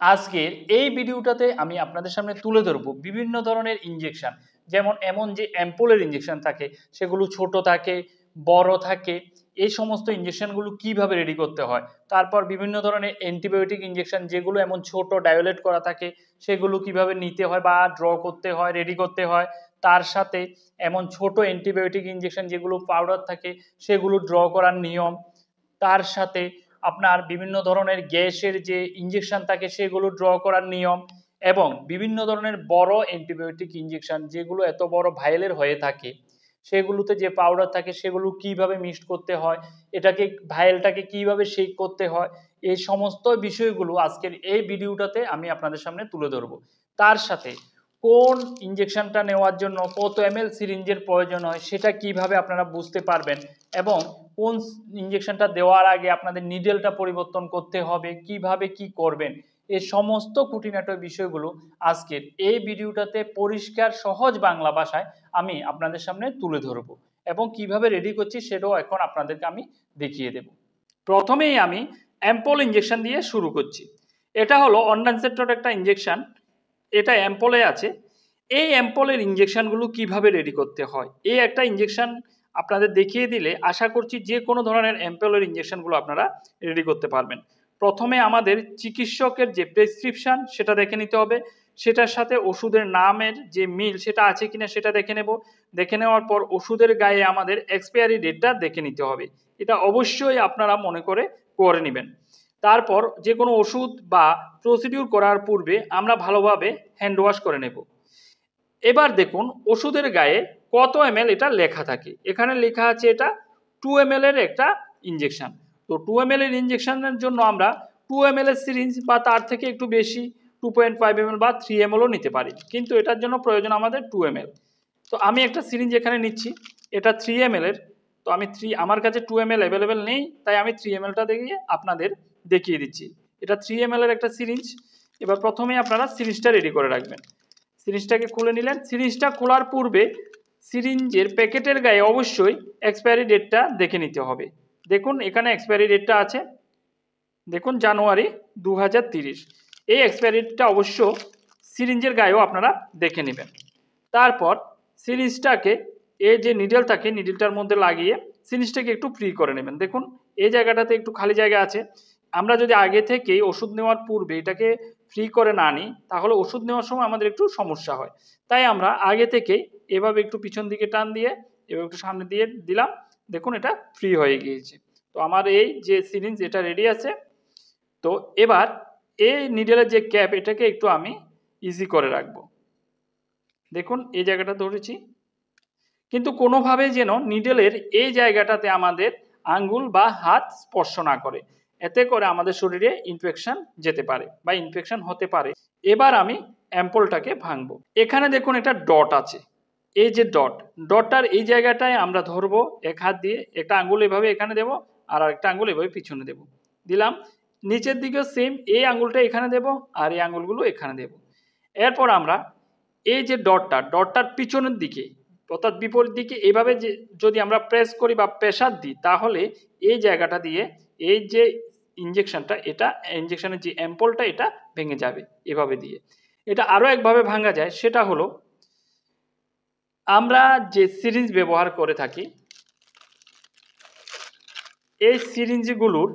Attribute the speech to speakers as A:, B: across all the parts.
A: আজকের এই ভিডিওটাতে আমি আপনাদের সামনে তুলে ধরবো বিভিন্ন ধরনের ইনজেকশন, যেমন এমন যে অ্যাম্পুলের ইনজেকশন থাকে, সেগুলো ছোট থাকে, বড় থাকে। এই সমস্ত ইনজেকশনগুলো কিভাবে রেডি করতে হয়। তারপর বিভিন্ন ধরনের অ্যান্টিবায়োটিক ইনজেকশন, যেগুলো এমন ছোট ডায়োলেট করা থাকে, সেগুলো কিভাবে নিতে হয় বা ড্র করতে হয়, রেডি করতে হয়। তার সাথে এমন ছোট অ্যান্টিবায়োটিক ইনজেকশন যেগুলো পাউডার থাকে, সেগুলো ড্র করার নিয়ম। তার সাথে আপনার বিভিন্ন ধরনের গ্যাসের যে ইনজেকশন থাকে, সেগুলো ড্র করার নিয়ম। এবং বিভিন্ন ধরনের বড় অ্যান্টিবায়োটিক ইনজেকশন, যেগুলো এত বড় ভাইলের হয়ে থাকে, সেগুলোতে যে পাউডার থাকে, সেগুলো কিভাবে মিক্সড করতে হয়, এটাকে ভাইলটাকে কিভাবে শেক করতে হয়। এই সমস্ত বিষয়গুলো আজকের এই ভিডিওটাতে আমি আপনাদের সামনে তুলে ধরবো। তার সাথে কোন ইনজেকশনটা নেওয়ার জন্য কত এমএল সিরিঞ্জের প্রয়োজন হয়, সেটা কিভাবে আপনারা বুঝতে পারবেন। এবং কোন ইনজেকশনটা দেওয়ার আগে আপনাদের নিডেলটা পরিবর্তন করতে হবে, কিভাবে কি করবেন, এই সমস্ত খুঁটিনাটি বিষয়গুলো আজকের এই ভিডিওটাতে পরিষ্কার সহজ বাংলা ভাষায় আমি আপনাদের সামনে তুলে ধরবো। এবং কিভাবে রেডি করছি সেটাও এখন আপনাদেরকে আমি দেখিয়ে দেব। প্রথমেই আমি অ্যাম্পল ইনজেকশন দিয়ে শুরু করছি। এটা হলো অনডানসেপ্টর একটা ইনজেকশন, এটা অ্যাম্পলে আছে। এই অ্যাম্পলের ইনজেকশনগুলো কিভাবে রেডি করতে হয়, এই একটা ইনজেকশন আপনাদের দেখিয়ে দিলে আশা করছি যে কোনো ধরনের অ্যাম্পলের ইনজেকশনগুলো আপনারা রেডি করতে পারবেন। প্রথমে আমাদের চিকিৎসকের যে প্রেসক্রিপশন সেটা দেখে নিতে হবে, সেটার সাথে ওষুধের নামের যে মিল সেটা আছে কিনা সেটা দেখে নেব। দেখে নেওয়ার পর ওষুধের গায়ে আমাদের এক্সপায়ারি ডেটটা দেখে নিতে হবে, এটা অবশ্যই আপনারা মনে করে নেবেন। তারপর যে কোনো ওষুধ বা প্রসিডিউর করার পূর্বে আমরা ভালোভাবে হ্যান্ড ওয়াশ করে নেব। এবার দেখুন ওষুধের গায়ে কত এমএল এটা লেখা থাকে। এখানে লেখা আছে এটা 2 ml এর একটা ইনজেকশন। তো 2 ml এর ইনজেকশনের জন্য আমরা 2 ml এর সিরিঞ্জ বা তার থেকে একটু বেশি 2.5 ml বা 3 ml নিতে পারি, কিন্তু এটার জন্য প্রয়োজন আমাদের 2 ml। তো আমি একটা সিরিঞ্জ এখানে নিচ্ছি, এটা 3 ml এর। তো আমি আমার কাছে 2 ml অ্যাভেলেবেল নেই, তাই আমি 3 mlটা দেখিয়ে আপনাদের দেখিয়ে দিচ্ছি। এটা 3 ml এর একটা সিরিঞ্জ। এবার প্রথমে আপনারা সিরিঞ্জটা রেডি করে রাখবেন। সিরিঞ্জটাকে খুলে নিলেন। সিরিঞ্জটা খোলার পূর্বে সিরিঞ্জের প্যাকেটের গায়ে অবশ্যই এক্সপায়ারি ডেটটা দেখে নিতে হবে। দেখুন এখানে এক্সপায়ারি ডেটটা আছে, দেখুন জানুয়ারি 2030। এই এক্সপায়ারি ডেটটা অবশ্য সিরিঞ্জের গায়েও আপনারা দেখে নেবেন। তারপর সিরিঞ্জটাকে এই যে নিডেল থাকে, নিডেলটার মধ্যে লাগিয়ে সিরিঞ্জটাকে একটু ফ্রি করে নেবেন। দেখুন এই জায়গাটাতে একটু খালি জায়গা আছে। আমরা যদি আগে থেকেই ওষুধ নেওয়ার পূর্বে এটাকে ফ্রি করে না নিই, তাহলে ওষুধ নেওয়ার সময় আমাদের একটু সমস্যা হয়। তাই আমরা আগে থেকেই এভাবে একটু পিছন দিকে টান দিয়ে এভাবে একটু সামনে দিয়ে দিলাম। দেখুন এটা ফ্রি হয়ে গিয়েছে। তো আমার এই যে সিরিঞ্জ এটা রেডি আছে। তো এবার এই নিডেলের যে ক্যাপ, এটাকে একটু আমি ইজি করে রাখবো। দেখুন এই জায়গাটা ধরেছি, কিন্তু কোনোভাবে যেন নিডেলের এই জায়গাটাতে আমাদের আঙ্গুল বা হাত স্পর্শ না করে, এতে করে আমাদের শরীরে ইনফেকশন যেতে পারে বা ইনফেকশন হতে পারে। এবার আমি অ্যাম্পলটাকে ভাঙবো। এখানে দেখুন একটা ডট আছে, এই যে ডটটার এই জায়গাটায় আমরা ধরবো এক হাত দিয়ে, একটা আঙ্গুল এভাবে এখানে দেব আর একটা আঙ্গুল এভাবে পিছনে দেব। দিলাম। নিচের দিকেও সেম, এই আঙ্গুলটা এখানে দেব আর এই আঙ্গুলগুলো এখানে দেব। এরপর আমরা এই যে ডটটার পিছনের দিকে অর্থাৎ বিপরীত দিকে এইভাবে যে যদি আমরা প্রেস করি বা প্রেসার দিই, তাহলে এই জায়গাটা দিয়ে এই যে ইনজেকশনটা, এটা ইনজেকশনের যে অ্যাম্পলটা এটা ভেঙে যাবে এভাবে দিয়ে। এটা আরও একভাবে ভাঙা যায়, সেটা হলো আমরা যে সিরিঞ্জ ব্যবহার করে থাকি, এই সিরিঞ্জগুলোর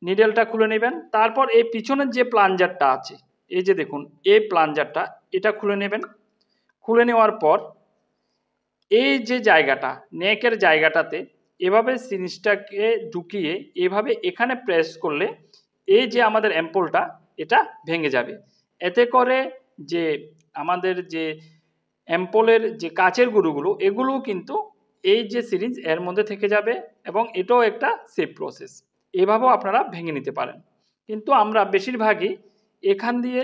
A: নিডেলটা খুলে নেবেন। তারপর এই পিছনের যে প্লাঞ্জারটা আছে, এই যে দেখুন এই প্লাঞ্জারটা, এটা খুলে নেবেন। খুলে নেওয়ার পর এই যে জায়গাটা নেকের জায়গাটাতে এভাবে সিরিঞ্জটাকে ঢুকিয়ে এভাবে এখানে প্রেস করলে এই যে আমাদের অ্যাম্পলটা এটা ভেঙে যাবে। এতে করে যে আমাদের যে অ্যাম্পলের যে কাচের গুঁড়োগুলো, এগুলোও কিন্তু এই যে সিরিঞ্জ এর মধ্যে থেকে যাবে এবং এটাও একটা সেফ প্রসেস। এভাবেও আপনারা ভেঙে নিতে পারেন, কিন্তু আমরা বেশিরভাগই এখান দিয়ে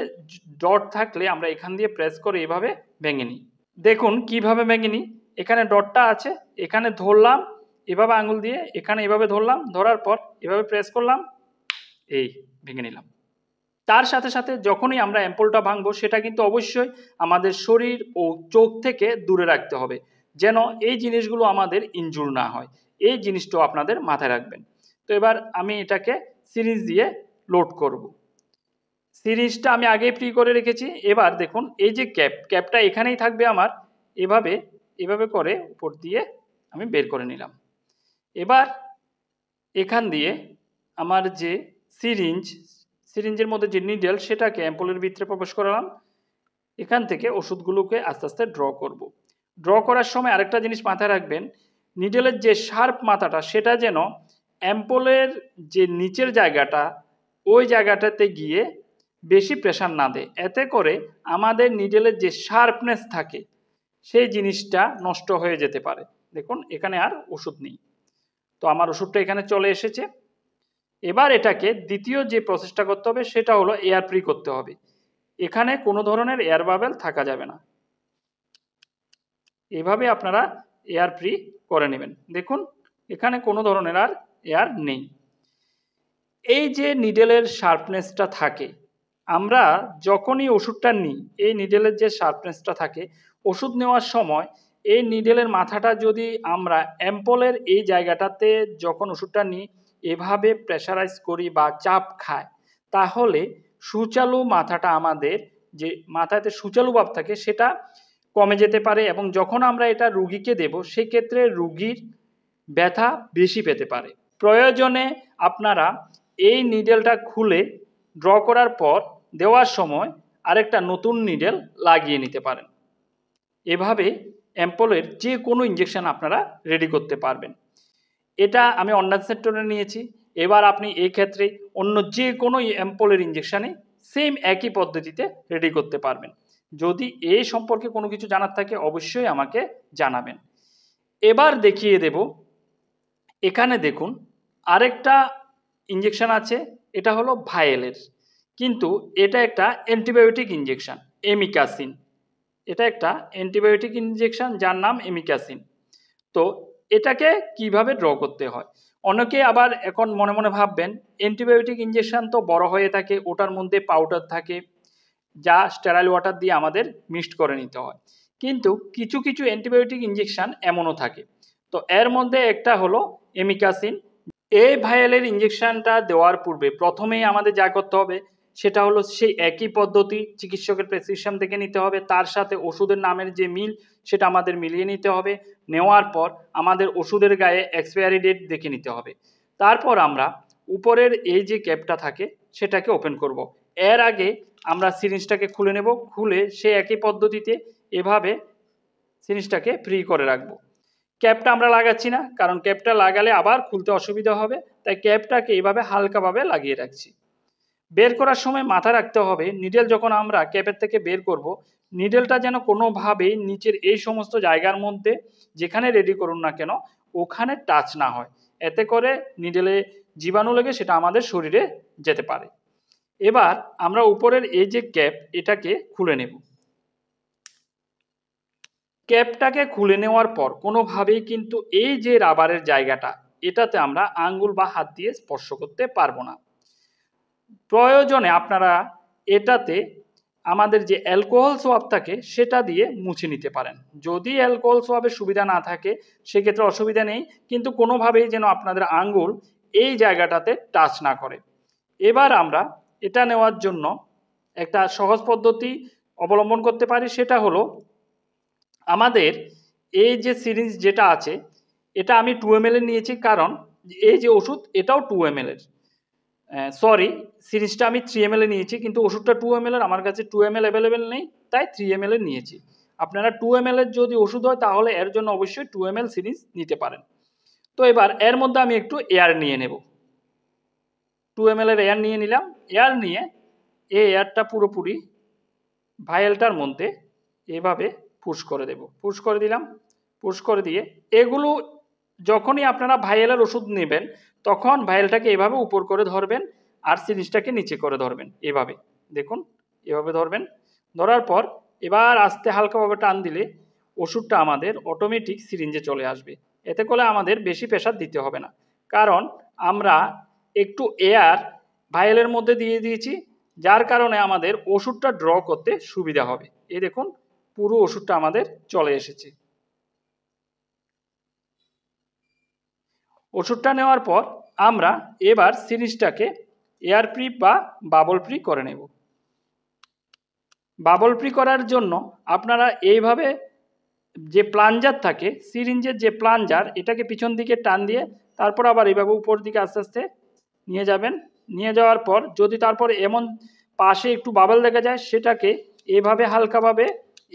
A: ডট থাকলে আমরা এখান দিয়ে প্রেস করে এভাবে ভেঙে নিই। দেখুন কিভাবে ভেঙে নিই। এখানে ডটটা আছে, এখানে ধরলাম এভাবে আঙুল দিয়ে, এখানে এভাবে ধরলাম, ধরার পর এভাবে প্রেস করলাম, এই ভেঙে নিলাম। তার সাথে সাথে যখনই আমরা অ্যাম্পলটা ভাঙবো, সেটা কিন্তু অবশ্যই আমাদের শরীর ও চোখ থেকে দূরে রাখতে হবে, যেন এই জিনিসগুলো আমাদের ইনজুর না হয়। এই জিনিসটাও আপনাদের মাথায় রাখবেন। তো এবার আমি এটাকে সিরিঞ্জ দিয়ে লোড করব। সিরিজটা আমি আগেই ফ্রি করে রেখেছি। এবার দেখুন এই যে ক্যাপটা এখানেই থাকবে আমার, এভাবে এভাবে করে উপর দিয়ে আমি বের করে নিলাম। এবার এখান দিয়ে আমার যে সিরিঞ্জের মধ্যে যে নিডেল সেটাকে অ্যাম্পুলের ভিতরে প্রবেশ করালাম। এখান থেকে ওষুধগুলোকে আস্তে আস্তে ড্র করব। ড্র করার সময় আরেকটা জিনিস মাথায় রাখবেন, নিডেলের যে শার্প মাথাটা সেটা যেন অ্যাম্পুলের যে নিচের জায়গাটা ওই জায়গাটাতে গিয়ে বেশি প্রেশার না দেয়, এতে করে আমাদের নিডেলের যে শার্পনেস থাকে সেই জিনিসটা নষ্ট হয়ে যেতে পারে। দেখুন এখানে আর ওষুধ নেই, তো আমার ওষুধটা এখানে চলে এসেছে। এবার এটাকে দ্বিতীয় যে প্রসেসটা করতে হবে সেটা হলো এয়ার ফ্রি করতে হবে। এখানে কোনো ধরনের এয়ার বাবেল থাকা যাবে না, এভাবে আপনারা এয়ার ফ্রি করে নেবেন। দেখুন এখানে কোনো ধরনের আর এয়ার নেই। এই যে নিডেলের শার্পনেসটা থাকে, আমরা যখনই ওষুধটা নিই এই নিডেলের যে শার্পনেসটা থাকে, ওষুধ নেওয়ার সময় এই নিডেলের মাথাটা যদি আমরা অ্যাম্পলের এই জায়গাটাতে যখন ওষুধটা নিই এভাবে প্রেশারাইজ করি বা চাপ খায়, তাহলে সুচালু মাথাটা আমাদের যে মাথাতে সুচালু ভাব থাকে সেটা কমে যেতে পারে, এবং যখন আমরা এটা রুগীকে দেব সেক্ষেত্রে রুগীর ব্যথা বেশি পেতে পারে। প্রয়োজনে আপনারা এই নিডেলটা খুলে ড্র করার পর দেওয়ার সময় আরেকটা নতুন নিডেল লাগিয়ে নিতে পারেন। এভাবে অ্যাম্পলের যে কোনো ইঞ্জেকশন আপনারা রেডি করতে পারবেন। এটা আমি অন্যান্য সেক্টরে নিয়েছি। এবার আপনি এই ক্ষেত্রে অন্য যে কোনো অ্যাম্পলের ইঞ্জেকশানে সেম একই পদ্ধতিতে রেডি করতে পারবেন। যদি এই সম্পর্কে কোনো কিছু জানার থাকে অবশ্যই আমাকে জানাবেন। এবার দেখিয়ে দেব, এখানে দেখুন আরেকটা ইঞ্জেকশন আছে, এটা হলো ভায়েলের, কিন্তু এটা একটা অ্যান্টিবায়োটিক ইঞ্জেকশন এমিকাসিন। এটা একটা অ্যান্টিবায়োটিক ইঞ্জেকশন যার নাম এমিকাসিন। তো এটাকে কিভাবে ড্র করতে হয়, অনেকে আবার এখন মনে মনে ভাববেন অ্যান্টিবায়োটিক ইঞ্জেকশন তো বড় হয়ে থাকে, ওটার মধ্যে পাউডার থাকে যা স্টেরাইল ওয়াটার দিয়ে আমাদের মিক্সড করে নিতে হয়, কিন্তু কিছু কিছু অ্যান্টিবায়োটিক ইঞ্জেকশন এমনও থাকে। তো এর মধ্যে একটা হলো এমিকাসিন। এই ভাইরালের ইঞ্জেকশনটা দেওয়ার পূর্বে প্রথমেই আমাদের যা করতে হবে সেটা হলো সেই একই পদ্ধতি চিকিৎসকের প্রেসক্রিপশন থেকে নিতে হবে, তার সাথে ওষুধের নামের যে মিল সেটা আমাদের মিলিয়ে নিতে হবে। নেওয়ার পর আমাদের ওষুধের গায়ে এক্সপায়ারি ডেট দেখে নিতে হবে। তারপর আমরা উপরের এই যে ক্যাপটা থাকে সেটাকে ওপেন করব। এর আগে আমরা সিরিঞ্জটাকে খুলে নেব, খুলে সেই একই পদ্ধতিতে এভাবে সিরিঞ্জটাকে ফ্রি করে রাখবো। ক্যাপটা আমরা লাগাচ্ছি না, কারণ ক্যাপটা লাগালে আবার খুলতে অসুবিধা হবে, তাই ক্যাপটাকে এইভাবে হালকাভাবে লাগিয়ে রাখছি। বের করার সময় মাথা রাখতে হবে নিডেল যখন আমরা ক্যাপের থেকে বের করব, নিডেলটা যেন কোনোভাবেই নিচের এই সমস্ত জায়গার মধ্যে যেখানে রেডি করুন না কেন ওখানে টাচ না হয়, এতে করে নিডেলে জীবাণু লেগে সেটা আমাদের শরীরে যেতে পারে। এবার আমরা উপরের এই যে ক্যাপ এটাকে খুলে নেব। ক্যাপটাকে খুলে নেওয়ার পর কোনোভাবেই কিন্তু এই যে রাবারের জায়গাটা এটাতে আমরা আঙ্গুল বা হাত দিয়ে স্পর্শ করতে পারবো না। প্রয়োজনে আপনারা এটাতে আমাদের যে অ্যালকোহল সোয়াব থাকে সেটা দিয়ে মুছে নিতে পারেন। যদি অ্যালকোহল সোয়াবের সুবিধা না থাকে সেক্ষেত্রে অসুবিধা নেই, কিন্তু কোনোভাবেই যেন আপনাদের আঙ্গুল এই জায়গাটাতে টাচ না করে। এবার আমরা এটা নেওয়ার জন্য একটা সহজ পদ্ধতি অবলম্বন করতে পারি, সেটা হলো আমাদের এই যে সিরিঞ্জ যেটা আছে এটা আমি 2 ml এর নিয়েছি, কারণ এই যে ওষুধ এটাও 2 ml এর, সরি সিরিঞ্জটা আমি 3 ml এর নিয়েছি, কিন্তু ওষুধটা 2 ml এর, আমার কাছে 2 ml অ্যাভেলেবেল নেই তাই 3 ml এর নিয়েছি। আপনারা 2 ml এর যদি ওষুধ হয় তাহলে এর জন্য অবশ্যই 2 ml সিরিঞ্জ নিতে পারেন। তো এবার এর মধ্যে আমি একটু এয়ার নিয়ে নেব, 2 ml এর এয়ার নিয়ে নিলাম। এয়ার নিয়ে এই এয়ারটা পুরোপুরি ভায়েলটার মধ্যে এভাবে পুশ করে দেব, পুশ করে দিলাম। পুশ করে দিয়ে এগুলো যখনই আপনারা ভাইয়েলের ওষুধ নেবেন তখন ভাইয়েলটাকে এভাবে উপর করে ধরবেন আর সিরিঞ্জটাকে নিচে করে ধরবেন, এভাবে দেখুন এভাবে ধরবেন। ধরার পর এবার আস্তে হালকাভাবে টান দিলে ওষুধটা আমাদের অটোমেটিক সিরিঞ্জে চলে আসবে। এতে করে আমাদের বেশি প্রেসার দিতে হবে না, কারণ আমরা একটু এয়ার ভাইয়েলের মধ্যে দিয়ে দিয়েছি, যার কারণে আমাদের ওষুধটা ড্র করতে সুবিধা হবে। এই দেখুন পুরো ওষুধটা আমাদের চলে এসেছে। ওষুধটা নেওয়ার পর আমরা এবার সিরিঞ্জটাকে এয়ার ফ্রি বা বাবল ফ্রি করে নেব। বাবল ফ্রি করার জন্য আপনারা এইভাবে যে প্লাঞ্জার থাকে সিরিঞ্জের যে প্লাঞ্জার এটাকে পিছন দিকে টান দিয়ে তারপর আবার এইভাবে উপর দিকে আস্তে আস্তে নিয়ে যাবেন। নিয়ে যাওয়ার পর যদি তারপর এমন পাশে একটু বাবল দেখা যায় সেটাকে এভাবে হালকাভাবে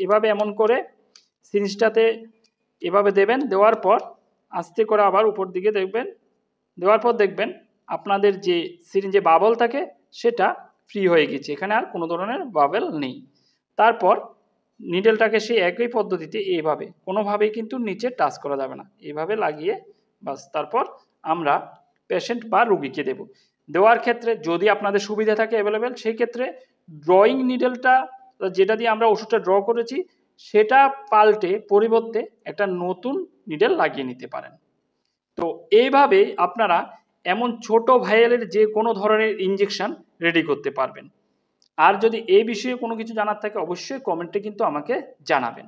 A: এভাবে এমন করে সিরিঞ্জটাতে এভাবে দেবেন। দেওয়ার পর আস্তে করে আবার উপর দিকে দেখবেন, দেওয়ার পর দেখবেন আপনাদের যে সিরিঞ্জে বাবল থাকে সেটা ফ্রি হয়ে গেছে, এখানে আর কোনো ধরনের বাবল নেই। তারপর নিডেলটাকে সেই একই পদ্ধতিতে এইভাবে কোনোভাবেই কিন্তু নিচে টাচ করা যাবে না, এইভাবে লাগিয়ে বাস তারপর আমরা পেশেন্ট বা রুগীকে দেব। দেওয়ার ক্ষেত্রে যদি আপনাদের সুবিধা থাকে অ্যাভেলেবেল, সেই ক্ষেত্রে ড্রয়িং নিডেলটা যেটা দিয়ে আমরা ওষুধটা ড্র করেছি সেটা পাল্টে পরিবর্তে একটা নতুন নিডেল লাগিয়ে নিতে পারেন। তো এইভাবে আপনারা এমন ছোট ভাইয়েলের যে কোনো ধরনের ইঞ্জেকশন রেডি করতে পারবেন। আর যদি এই বিষয়ে কোনো কিছু জানার থাকে অবশ্যই কমেন্টে কিন্তু আমাকে জানাবেন।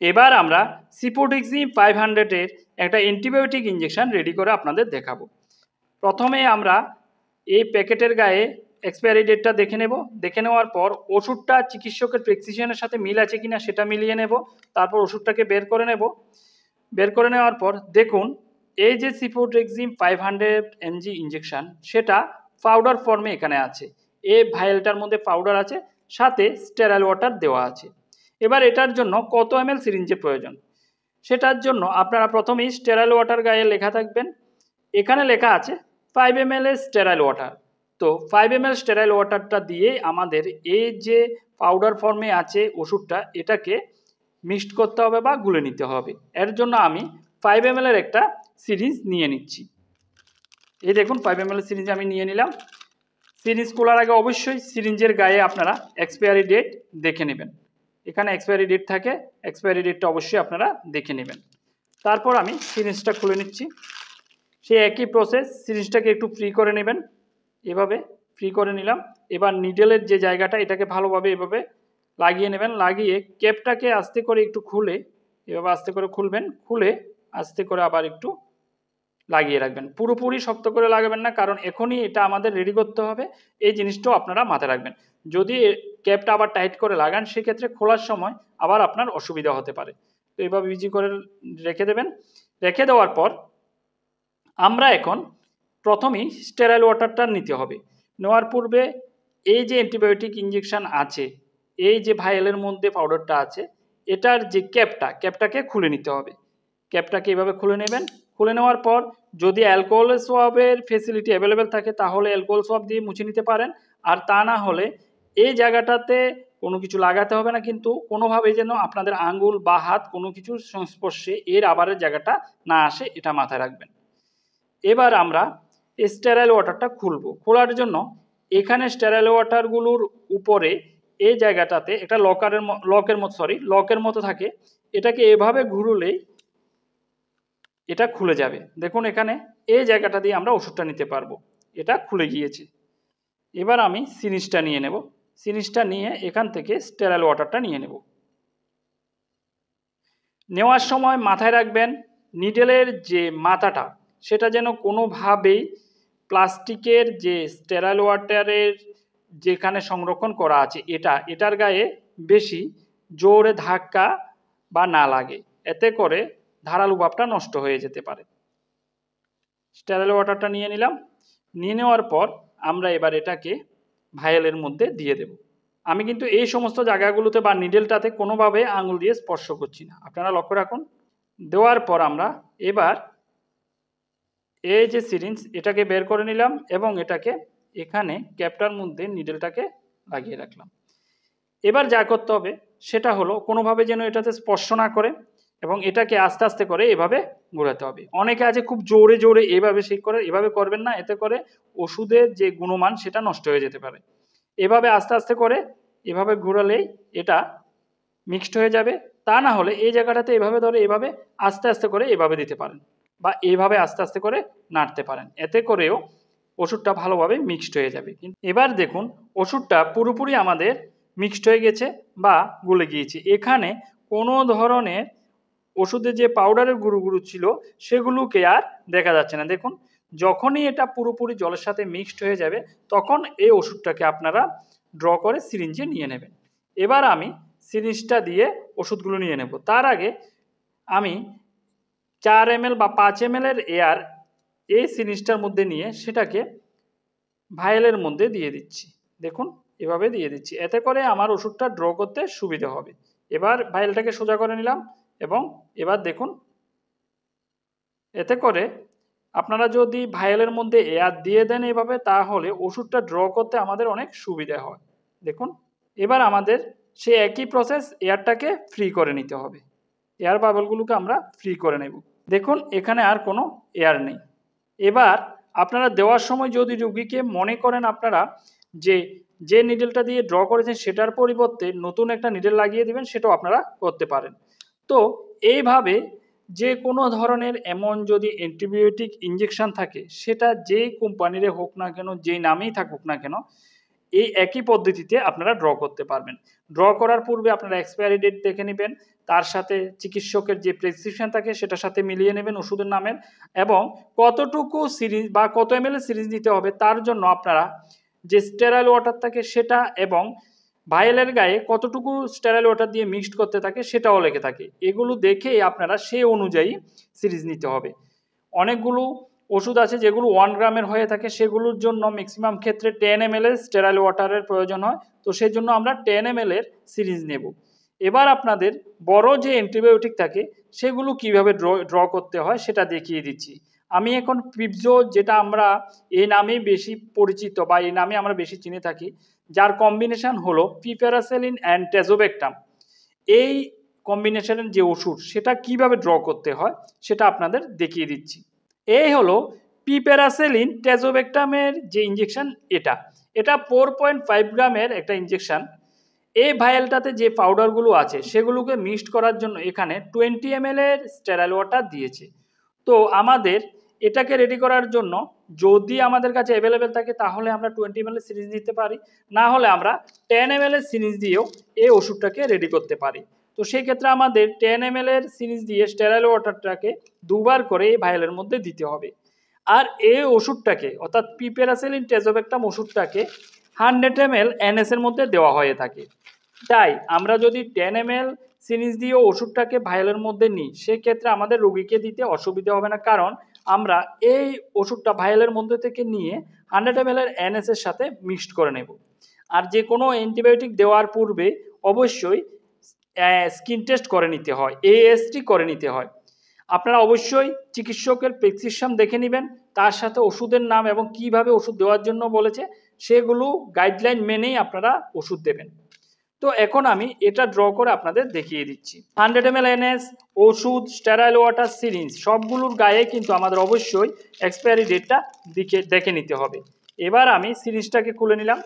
A: এবার আমরা সিপোডেক্সি 500-এর একটা অ্যান্টিবায়োটিক ইঞ্জেকশন রেডি করে আপনাদের দেখাবো। প্রথমে আমরা এই প্যাকেটের গায়ে এক্সপায়ারি ডেটটা দেখে নেব। দেখে নেওয়ার পর ওষুধটা চিকিৎসকের প্রেসক্রিপশনের সাথে মিল আছে কিনা সেটা মিলিয়ে নেব। তারপর ওষুধটাকে বের করে নেব। বের করে নেওয়ার পর দেখুন এই যে সিপোডেক্সিম 500 mg ইঞ্জেকশন সেটা পাউডার ফর্মে এখানে আছে। এই ভাইলটার মধ্যে পাউডার আছে, সাথে স্টেরাইল ওয়াটার দেওয়া আছে। এবার এটার জন্য কত ml সিরিঞ্জের প্রয়োজন, সেটার জন্য আপনারা প্রথমেই স্টেরাইল ওয়াটার গায়ে লেখা থাকবেন, এখানে লেখা আছে 5 ml স্টেরাইল ওয়াটার। তো 5 ml স্টেরাইল ওয়াটারটা দিয়ে আমাদের এই যে পাউডার ফর্মে আছে ওষুধটা এটাকে মিক্সড করতে হবে বা গুলে নিতে হবে। এর জন্য আমি 5 ml এর একটা সিরিঞ্জ নিয়ে নিচ্ছি। এই দেখুন 5 ml সিরিঞ্জ আমি নিয়ে নিলাম। সিরিঞ্জ খোলার আগে অবশ্যই সিরিঞ্জের গায়ে আপনারা এক্সপায়ারি ডেট দেখে নেবেন। এখানে এক্সপায়ারি ডেট থাকে, এক্সপায়ারি ডেটটা অবশ্যই আপনারা দেখে নেবেন। তারপর আমি সিরিঞ্জটা খুলে নিচ্ছি। সেই একই প্রসেস, সিরিঞ্জটাকে একটু ফ্রি করে নেবেন, এভাবে ফ্রি করে নিলাম। এবার নিডেলের যে জায়গাটা এটাকে ভালোভাবে এভাবে লাগিয়ে নেবেন। লাগিয়ে ক্যাপটাকে আস্তে করে একটু খুলে এভাবে আস্তে করে খুলবেন, খুলে আস্তে করে আবার একটু লাগিয়ে রাখবেন। পুরোপুরি শক্ত করে লাগাবেন না, কারণ এখনই এটা আমাদের রেডি করতে হবে, এই জিনিসটাও আপনারা মাথায় রাখবেন। যদি ক্যাপটা আবার টাইট করে লাগান সেক্ষেত্রে খোলার সময় আবার আপনার অসুবিধা হতে পারে। তো এইভাবে ইজি করে রেখে দেবেন। রেখে দেওয়ার পর আমরা এখন প্রথমেই স্টেরাইল ওয়াটারটা নিতে হবে। নেওয়ার পূর্বে এই যে অ্যান্টিবায়োটিক ইঞ্জেকশন আছে, এই যে ভাইলের মধ্যে পাউডারটা আছে, এটার যে ক্যাপটাকে খুলে নিতে হবে। ক্যাপটাকে এভাবে খুলে নেবেন। খুলে নেওয়ার পর যদি অ্যালকোহল সোয়াবের ফেসিলিটি অ্যাভেলেবেল থাকে তাহলে অ্যালকোহল সোয়াব দিয়ে মুছে নিতে পারেন। আর তা না হলে এই জায়গাটাতে কোনো কিছু লাগাতে হবে না, কিন্তু কোনোভাবেই যেন আপনাদের আঙ্গুল বা হাত কোনো কিছুর সংস্পর্শে এর আবারের জায়গাটা না আসে, এটা মাথায় রাখবেন। এবার আমরা স্টেরাইল ওয়াটারটা খুলব। খোলার জন্য এখানে স্টেরাইল ওয়াটারগুলোর উপরে এই জায়গাটাতে একটা লকের মতো থাকে, এটাকে এভাবে ঘুরলেই এটা খুলে যাবে। দেখুন এখানে এই জায়গাটা দিয়ে আমরা ওষুধটা নিতে পারবো, এটা খুলে গিয়েছে। এবার আমি সিরিঞ্জটা নিয়ে নেব। সিরিঞ্জটা নিয়ে এখান থেকে স্টেরাইল ওয়াটারটা নিয়ে নেব। নেওয়ার সময় মাথায় রাখবেন নিডেলের যে মাথাটা সেটা যেন কোনোভাবেই প্লাস্টিকের যে স্টেরাইল ওয়াটারের যেখানে সংরক্ষণ করা আছে এটার গায়ে বেশি জোরে ধাক্কা বা না লাগে, এতে করে ধারালো ভাবটা নষ্ট হয়ে যেতে পারে। স্টেরাইল ওয়াটারটা নিয়ে নিলাম। নিয়ে নেওয়ার পর আমরা এবার এটাকে ভাইলের মধ্যে দিয়ে দেব। আমি কিন্তু এই সমস্ত জায়গাগুলোতে বা নিডেলটাতে কোনোভাবে আঙুল দিয়ে স্পর্শ করছি না, আপনারা লক্ষ্য রাখুন। দেওয়ার পর আমরা এবার এই যে সিরিঞ্জ এটাকে বের করে নিলাম এবং এটাকে এখানে ক্যাপটার মধ্যে নিডেলটাকে লাগিয়ে রাখলাম। এবার যা করতে হবে সেটা হলো কোনোভাবে যেন এটাতে স্পর্শ না করে এবং এটাকে আস্তে আস্তে করে এভাবে ঘোরাতে হবে। অনেকে আছে খুব জোরে জোরে এভাবে শেক করে, এভাবে করবেন না, এতে করে ওষুধের যে গুণমান সেটা নষ্ট হয়ে যেতে পারে। এভাবে আস্তে আস্তে করে এভাবে ঘোরালেই এটা মিক্সড হয়ে যাবে। তা না হলে এই জায়গাটাতে এভাবে ধরে এভাবে আস্তে আস্তে করে এভাবে দিতে পারেন বা এইভাবে আস্তে আস্তে করে নাড়তে পারেন, এতে করেও ওষুধটা ভালোভাবে মিক্সড হয়ে যাবে। কিন্তু এবার দেখুন ওষুধটা পুরোপুরি আমাদের মিক্সড হয়ে গেছে বা গলে গিয়েছে। এখানে কোনো ধরনের ওষুধে যে পাউডারের গুঁড়ো ছিল সেগুলোকে আর দেখা যাচ্ছে না। দেখুন যখনই এটা পুরোপুরি জলের সাথে মিক্সড হয়ে যাবে তখন এই ওষুধটাকে আপনারা ড্র করে সিরিঞ্জে নিয়ে নেবেন। এবার আমি সিরিঞ্জটা দিয়ে ওষুধগুলো নিয়ে নেব। তার আগে আমি 4 ml বা 5 ml এর এয়ার এই সিরিঞ্জটার মধ্যে নিয়ে সেটাকে ভায়েলের মধ্যে দিয়ে দিচ্ছি। দেখুন এভাবে দিয়ে দিচ্ছি, এতে করে আমার ওষুধটা ড্র করতে সুবিধা হবে। এবার ভায়েলটাকে সোজা করে নিলাম এবং এবার দেখুন, এতে করে আপনারা যদি ভায়েলের মধ্যে এয়ার দিয়ে দেন এভাবে, তাহলে ওষুধটা ড্র করতে আমাদের অনেক সুবিধা হয়। দেখুন এবার আমাদের সেই একই প্রসেস, এয়ারটাকে ফ্রি করে নিতে হবে। এয়ার বাবলগুলোকে আমরা ফ্রি করে নেব। দেখুন এখানে আর কোনো এয়ার নেই। এবার আপনারা দেওয়ার সময় যদি রোগীকে মনে করেন আপনারা যে নিডেলটা দিয়ে ড্র করেছেন সেটার পরিবর্তে নতুন একটা নিডেল লাগিয়ে দেবেন, সেটাও আপনারা করতে পারেন। তো এইভাবে যে কোনো ধরনের এমন যদি অ্যান্টিবায়োটিক ইঞ্জেকশন থাকে, সেটা যেই কোম্পানির হোক না কেন, যেই নামেই থাকুক না কেন, এই একই পদ্ধতিতে আপনারা ড্র করতে পারবেন। ড্র করার পূর্বে আপনারা এক্সপায়ারি ডেট দেখে নেবেন, তার সাথে চিকিৎসকের যে প্রেসক্রিপশন থাকে সেটার সাথে মিলিয়ে নেবেন ওষুধের নামের, এবং কতটুকু সিরিজ বা কত ml সিরিজ নিতে হবে তার জন্য আপনারা যে স্টেরাইল ওয়াটার থাকে সেটা, এবং ভায়েলের গায়ে কতটুকু স্টেরাইল ওয়াটার দিয়ে মিক্সড করতে থাকে সেটাও লেগে থাকে। এগুলো দেখে আপনারা সেই অনুযায়ী সিরিজ নিতে হবে। অনেকগুলো ওষুধ আছে যেগুলো 1 গ্রামের হয়ে থাকে, সেগুলোর জন্য ম্যাক্সিমাম ক্ষেত্রে 10 ml স্টেরাইল ওয়াটারের প্রয়োজন হয়। তো সেই জন্য আমরা 10 ml এর সিরিজ নেব। এবার আপনাদের বড় যে অ্যান্টিবায়োটিক থাকে সেগুলো কিভাবে ড্র করতে হয় সেটা দেখিয়ে দিচ্ছি। আমি এখন পিপজো, যেটা আমরা এই নামেই বেশি পরিচিত বা এই নামে আমরা বেশি চিনে থাকি, যার কম্বিনেশন হলো পিপারাসিলিন অ্যান্ড টেজোবেক্টাম, এই কম্বিনেশনের যে ওষুধ সেটা কিভাবে ড্র করতে হয় সেটা আপনাদের দেখিয়ে দিচ্ছি। এই হলো পিপারাসিলিন টেজোবেক্টামের যে ইঞ্জেকশন, এটা 4.5 গ্রামের একটা ইঞ্জেকশন। এই ভায়েলটাতে যে পাউডারগুলো আছে সেগুলোকে মিক্সড করার জন্য এখানে 20 ml এর স্টেরাইল ওয়াটার দিয়েছে। তো আমাদের এটাকে রেডি করার জন্য যদি আমাদের কাছে অ্যাভেলেবেল থাকে তাহলে আমরা 20 ml সিরিজ নিতে পারি, না হলে আমরা 10 ml সিরিজ দিয়েও এই ওষুধটাকে রেডি করতে পারি। তো সেই ক্ষেত্রে আমাদের 10 ml এর সিরিজ দিয়ে স্টেরাইল ওয়াটারটাকে দুবার করে এই ভায়েলের মধ্যে দিতে হবে। আর এই ওষুধটাকে, অর্থাৎ পিপারাসিলিন টেজোবেক্টাম ওষুধটাকে 100 ml NS এর মধ্যে দেওয়া হয়ে থাকে। তাই আমরা যদি 10 ml সিরিজ দিয়ে ওষুধটাকে ভায়েলের মধ্যে নিই, সেক্ষেত্রে আমাদের রোগীকে দিতে অসুবিধা হবে না, কারণ আমরা এই ওষুধটা ভায়েলের মধ্যে থেকে নিয়ে 100 ml এর NS এর সাথে মিক্সড করে নেব। আর যে কোনো অ্যান্টিবায়োটিক দেওয়ার পূর্বে অবশ্যই স্কিন টেস্ট করে নিতে হয়, AST করে নিতে হয়। আপনারা অবশ্যই চিকিৎসকের প্রেসক্রিপশন দেখে নেবেন, তার সাথে ওষুধের নাম এবং কিভাবে ওষুধ দেওয়ার জন্য বলেছে সেগুলো গাইডলাইন মেনেই আপনারা ওষুধ দেবেন। তো এখন আমি এটা ড্র করে আপনাদের দেখিয়ে দিচ্ছি। 100 ml NS, ওষুধ, স্টেরাইল ওয়াটার, সিরিঞ্জ, সবগুলোর গায়ে কিন্তু আমাদের অবশ্যই এক্সপায়ারি ডেটটা দেখে নিতে হবে। এবার আমি সিরিঞ্জটাকে খুলে নিলাম,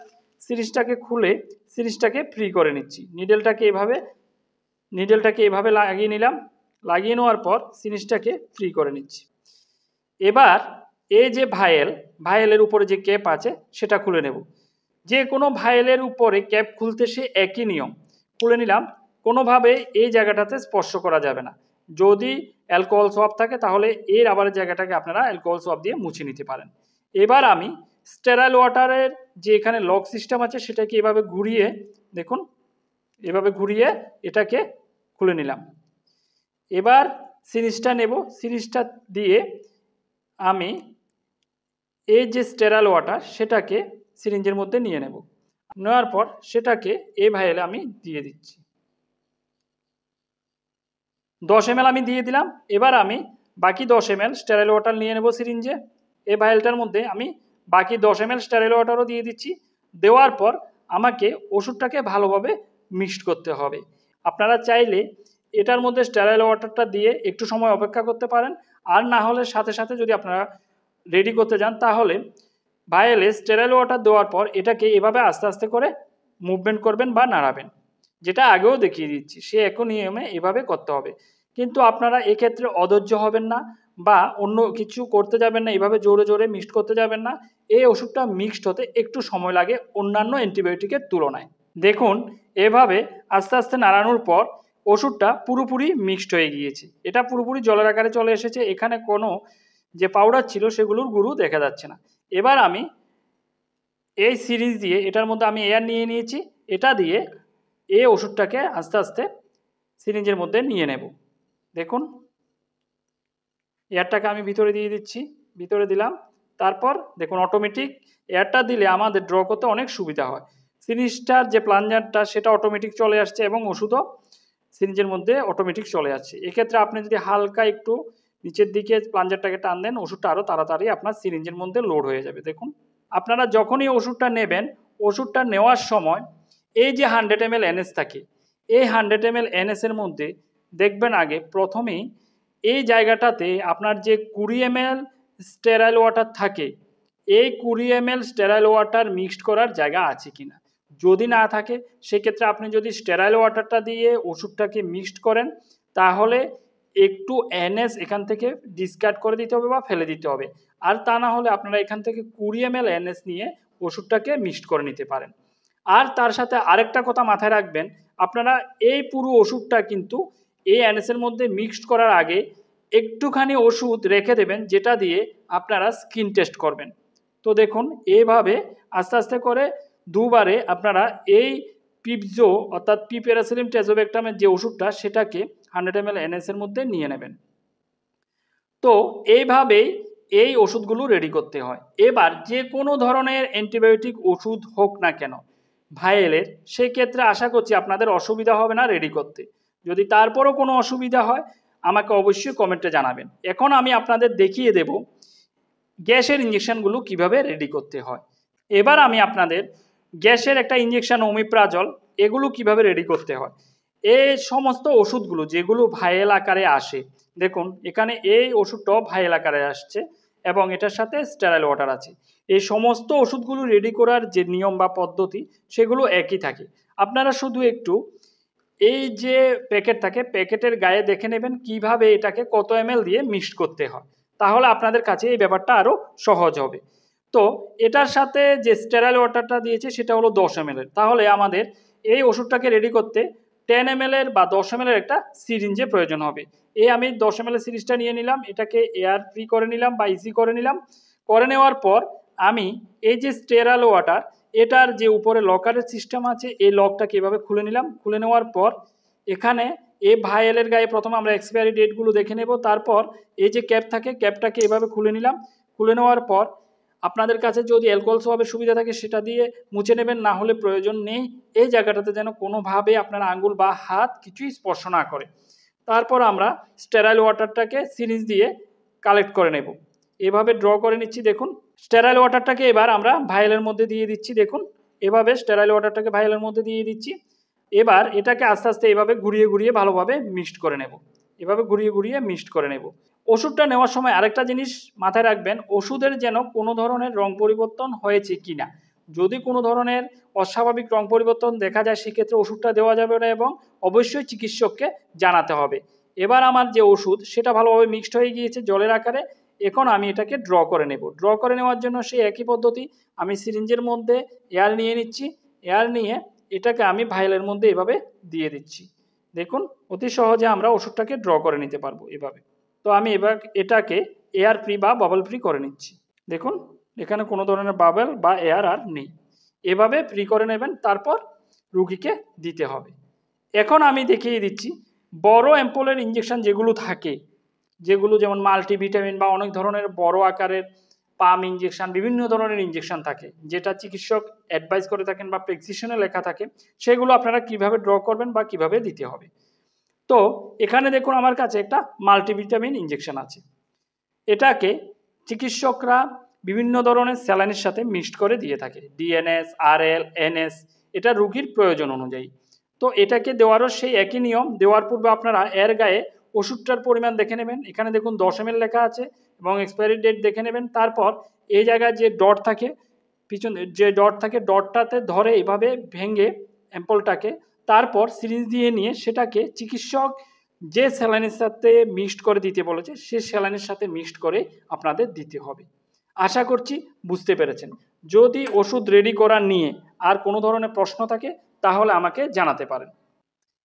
A: সিরিঞ্জটাকে খুলে সিরিঞ্জটাকে ফ্রি করে নিচ্ছি। নিডেলটাকে এভাবে লাগিয়ে নিলাম, লাগিয়ে নেওয়ার পর সিরিঞ্জটাকে ফ্রি করে নিচ্ছি। এবার এই যে ভায়েলের উপরে যে ক্যাপ আছে সেটা খুলে নেব। যে কোনো ভায়েলের উপরে ক্যাপ খুলতে সে একই নিয়ম, খুলে নিলাম। কোনোভাবে এই জায়গাটাতে স্পর্শ করা যাবে না। যদি অ্যালকোহল সোয়াব থাকে তাহলে এর আবার জায়গাটাকে আপনারা অ্যালকোহল সোয়াব দিয়ে মুছে নিতে পারেন। এবার আমি স্টেরাইল ওয়াটারের যে এখানে লক সিস্টেম আছে সেটাকে এভাবে ঘুরিয়ে, দেখুন এভাবে ঘুরিয়ে এটাকে খুলে নিলাম। এবার সিরিঞ্জটা নেব, সিরিঞ্জটা দিয়ে আমি এই যে স্টেরাইল ওয়াটার সেটাকে সিরিঞ্জের মধ্যে নিয়ে নেব। নেওয়ার পর সেটাকে এই ভায়েলে আমি দিয়ে দিচ্ছি। 10 ml আমি দিয়ে দিলাম। এবার আমি বাকি 10 ml স্টেরাইল ওয়াটার নিয়ে নেব সিরিঞ্জে। এই ভায়েলটার মধ্যে আমি বাকি 10 ml স্টেরাইল ওয়াটারও দিয়ে দিচ্ছি। দেওয়ার পর আমাকে ওষুধটাকে ভালোভাবে মিক্সড করতে হবে। আপনারা চাইলে এটার মধ্যে স্টেরাইল ওয়াটারটা দিয়ে একটু সময় অপেক্ষা করতে পারেন, আর না হলে সাথে সাথে যদি আপনারা রেডি করতে যান তাহলে ভায়েলে স্টেরাইল ওয়াটার দেওয়ার পর এটাকে এভাবে আস্তে আস্তে করে মুভমেন্ট করবেন বা নাড়াবেন, যেটা আগেও দেখিয়ে দিচ্ছি। সে একই নিয়মে এভাবে করতে হবে। কিন্তু আপনারা এক্ষেত্রে অধৈর্য হবেন না বা অন্য কিছু করতে যাবেন না, এভাবে জোরে জোরে মিক্সড করতে যাবেন না। এই ওষুধটা মিক্সড হতে একটু সময় লাগে অন্যান্য অ্যান্টিবায়োটিকের তুলনায়। দেখুন এভাবে আস্তে আস্তে নাড়ানোর পর ওষুধটা পুরোপুরি মিক্সড হয়ে গিয়েছে। এটা পুরোপুরি জলের আকারে চলে এসেছে, এখানে কোনো যে পাউডার ছিল সেগুলোর গুঁড়ো দেখা যাচ্ছে না। এবার আমি এই সিরিজ দিয়ে, এটার মধ্যে আমি এয়ার নিয়ে নিয়েছি, এটা দিয়ে এই ওষুধটাকে আস্তে আস্তে সিরিঞ্জের মধ্যে নিয়ে নেব। দেখুন এয়ারটাকে আমি ভিতরে দিয়ে দিচ্ছি, ভিতরে দিলাম। তারপর দেখুন অটোমেটিক এয়ারটা দিলে আমাদের ড্র করতে অনেক সুবিধা হয়। সিরিঞ্জটার যে প্লাঞ্জারটা সেটা অটোমেটিক চলে আসছে এবং ওষুধও সিরিঞ্জের মধ্যে অটোমেটিক চলে আসছে। এক্ষেত্রে আপনি যদি হালকা একটু নিচের দিকে প্লাঞ্জারটাকে টান দেন, ওষুধটা আরও তাড়াতাড়ি আপনার সিরিঞ্জের মধ্যে লোড হয়ে যাবে। দেখুন আপনারা যখনই ওষুধটা নেবেন, ওষুধটা নেওয়ার সময় এই যে 100 ml এনএস থাকে, এই 100 ml এনএসের মধ্যে দেখবেন আগে প্রথমেই এই জায়গাটাতে আপনার যে 20 ml স্টেরাইল ওয়াটার থাকে, এই 20 ml স্টেরাইল ওয়াটার মিক্সড করার জায়গা আছে কিনা। যদি না থাকে সেক্ষেত্রে আপনি যদি স্টেরাইল ওয়াটারটা দিয়ে ওষুধটাকে মিক্সড করেন তাহলে একটু এনএস এখান থেকে ডিসকার্ড করে দিতে হবে বা ফেলে দিতে হবে। আর তা না হলে আপনারা এখান থেকে 20 ml এনএস নিয়ে ওষুধটাকে মিক্সড করে নিতে পারেন। আর তার সাথে আরেকটা কথা মাথায় রাখবেন, আপনারা এই পুরো ওষুধটা কিন্তু এই এনএসের মধ্যে মিক্সড করার আগে একটুখানি ওষুধ রেখে দেবেন, যেটা দিয়ে আপনারা স্কিন টেস্ট করবেন। তো দেখুন এইভাবে আস্তে আস্তে করে দুবারে আপনারা এই পিপজো অর্থাৎ পিপেরাসিলিম টেজোবেক্টামের যে ওষুধটা সেটাকে 100 ml এনএসের মধ্যে নিয়ে নেবেন। তো এইভাবেই এই ওষুধগুলো রেডি করতে হয়। এবার যে কোনো ধরনের অ্যান্টিবায়োটিক ওষুধ হোক না কেন ভাইয়েলের, সেক্ষেত্রে আশা করছি আপনাদের অসুবিধা হবে না রেডি করতে। যদি তারপরও কোনো অসুবিধা হয় আমাকে অবশ্যই কমেন্টে জানাবেন। এখন আমি আপনাদের দেখিয়ে দেব গ্যাসের ইঞ্জেকশনগুলো কিভাবে রেডি করতে হয়। এবার আমি আপনাদের গ্যাসের একটা ইঞ্জেকশন ওমিপ্রাজল এগুলো কিভাবে রেডি করতে হয়। এই সমস্ত ওষুধগুলো যেগুলো ভাইয়েল আকারে আসে, দেখুন এখানে এই ওষুধটাও ভাইয়েল আকারে আসছে এবং এটার সাথে স্টেরাইল ওয়াটার আছে। এই সমস্ত ওষুধগুলো রেডি করার যে নিয়ম বা পদ্ধতি সেগুলো একই থাকে। আপনারা শুধু একটু এই যে প্যাকেট থাকে প্যাকেটের গায়ে দেখে নেবেন কিভাবে এটাকে কত ml দিয়ে মিক্সড করতে হয়, তাহলে আপনাদের কাছে এই ব্যাপারটা আরও সহজ হবে। তো এটার সাথে যে স্টেরাইল ওয়াটারটা দিয়েছে সেটা হলো 10 ml এর। তাহলে আমাদের এই ওষুধটাকে রেডি করতে 10 ml এর বা 10 ml এর একটা সিরিঞ্জের প্রয়োজন হবে। এই আমি 10 ml এর সিরিজটা নিয়ে নিলাম, এটাকে এয়ার ফ্রি করে নিলাম বা ইজি করে নিলাম। করে নেওয়ার পর আমি এই যে স্টেরাইল ওয়াটার এটার যে উপরে লকারের সিস্টেম আছে এই লকটাকে এভাবে খুলে নিলাম। খুলে নেওয়ার পর এখানে এই ভাইয়েলের গায়ে প্রথমে আমরা এক্সপায়ারি ডেটগুলো দেখে নেব। তারপর এই যে ক্যাপ থাকে ক্যাপটাকে এভাবে খুলে নিলাম। খুলে নেওয়ার পর আপনাদের কাছে যদি অ্যালকোহল সোয়াবের সুবিধা থাকে সেটা দিয়ে মুছে নেবেন, না হলে প্রয়োজন নেই। এই জায়গাটাতে যেন কোনোভাবে আপনার আঙ্গুল বা হাত কিছুই স্পর্শ না করে। তারপর আমরা স্টেরাইল ওয়াটারটাকে সিরিঞ্জ দিয়ে কালেক্ট করে নেব। এভাবে ড্র করে নিচ্ছি। দেখুন স্টেরাইল ওয়াটারটাকে এবার আমরা ভাইলের মধ্যে দিয়ে দিচ্ছি। দেখুন এভাবে স্টেরাইল ওয়াটারটাকে ভাইলের মধ্যে দিয়ে দিচ্ছি। এবার এটাকে আস্তে আস্তে এভাবে ঘুরিয়ে ঘুরিয়ে ভালোভাবে মিক্সড করে নেব। এভাবে ঘুরিয়ে ঘুরিয়ে মিক্সড করে নেব। ওষুধটা নেওয়ার সময় আরেকটা জিনিস মাথায় রাখবেন, ওষুধের যেন কোনো ধরনের রং পরিবর্তন হয়েছে কিনা। যদি কোনো ধরনের অস্বাভাবিক রং পরিবর্তন দেখা যায় সেক্ষেত্রে ওষুধটা দেওয়া যাবে না এবং অবশ্যই চিকিৎসককে জানাতে হবে। এবার আমার যে ওষুধ সেটা ভালোভাবে মিক্সড হয়ে গিয়েছে জলের আকারে। এখন আমি এটাকে ড্র করে নেব। ড্র করে নেওয়ার জন্য সেই একই পদ্ধতি, আমি সিরিঞ্জের মধ্যে এয়ার নিয়ে নিচ্ছি। এয়ার নিয়ে এটাকে আমি ভাইলের মধ্যে এভাবে দিয়ে দিচ্ছি। দেখুন অতি সহজে আমরা ওষুধটাকে ড্র করে নিতে পারবো এভাবে। তো আমি এবার এটাকে এয়ার ফ্রি বা বাবল ফ্রি করে নিচ্ছি। দেখুন এখানে কোনো ধরনের বাবল বা এয়ার আর নেই। এভাবে ফ্রি করে নেবেন, তারপর রুগীকে দিতে হবে। এখন আমি দেখিয়ে দিচ্ছি বড় অ্যাম্পোলের ইঞ্জেকশন যেগুলো থাকে, যেগুলো যেমন মাল্টিভিটামিন বা অনেক ধরনের বড় আকারের পাম ইঞ্জেকশন, বিভিন্ন ধরনের ইঞ্জেকশন থাকে যেটা চিকিৎসক অ্যাডভাইস করে থাকেন বা প্রেসক্রিপশনে লেখা থাকে, সেগুলো আপনারা কিভাবে ড্র করবেন বা কিভাবে দিতে হবে। তো এখানে দেখুন আমার কাছে একটা মাল্টিভিটামিন ইঞ্জেকশন আছে। এটাকে চিকিৎসকরা বিভিন্ন ধরনের স্যালাইনের সাথে মিক্সড করে দিয়ে থাকে, ডিএনএস, আরএল, এনএস, এটা রুগীর প্রয়োজন অনুযায়ী। তো এটাকে দেওয়ারও সেই একই নিয়ম। দেওয়ার পূর্বে আপনারা এর গায়ে ওষুধটার পরিমাণ দেখে নেবেন। এখানে দেখুন 10 ml লেখা আছে এবং এক্সপায়ারি ডেট দেখে নেবেন। তারপর এই জায়গায় যে ডট থাকে, পিছনে যে ডট থাকে ডটটাতে ধরে এভাবে ভেঙে অ্যাম্পলটাকে তারপর সিরিঞ্জ দিয়ে নিয়ে সেটাকে চিকিৎসক যে স্যালাইনের সাথে মিক্সড করে দিতে বলেছে সে স্যালাইনের সাথে মিক্সড করে আপনাদের দিতে হবে। আশা করছি বুঝতে পেরেছেন। যদি ওষুধ রেডি করা নিয়ে আর কোনো ধরনের প্রশ্ন থাকে তাহলে আমাকে জানাতে পারেন।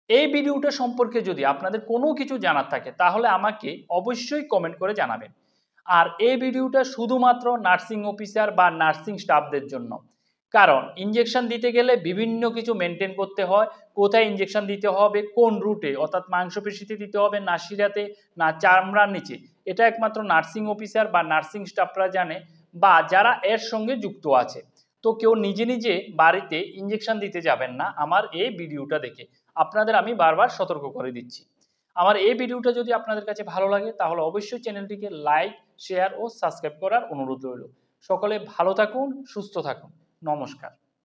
A: এই ভিডিওটা সম্পর্কে যদি আপনাদের কোনো কিছু জানার থাকে তাহলে আমাকে অবশ্যই কমেন্ট করে জানাবেন। আর এই ভিডিওটা শুধুমাত্র নার্সিং অফিসার বা নার্সিং স্টাফদের জন্য। কারণ ইনজেকশন দিতে গেলে বিভিন্ন কিছু মেনটেন করতে হয়, কোথায় ইনজেকশন দিতে হবে, কোন রুটে, অর্থাৎ মাংসপেশিতে দিতে হবে না শিরাতে না চামড়ার নিচে, এটা একমাত্র নার্সিং অফিসার বা নার্সিং স্টাফরা জানে বা যারা এর সঙ্গে যুক্ত আছে। তো কেউ নিজে নিজে বাড়িতে ইনজেকশন দিতে যাবেন না আমার এই ভিডিওটা দেখে, আপনাদের আমি বারবার সতর্ক করে দিচ্ছি। আমার এই ভিডিওটা যদি আপনাদের কাছে ভালো লাগে তাহলে অবশ্যই চ্যানেলটিকে লাইক, শেয়ার ও সাবস্ক্রাইব করার অনুরোধ রইল। সকলে ভালো থাকুন, সুস্থ থাকুন। নমস্কার।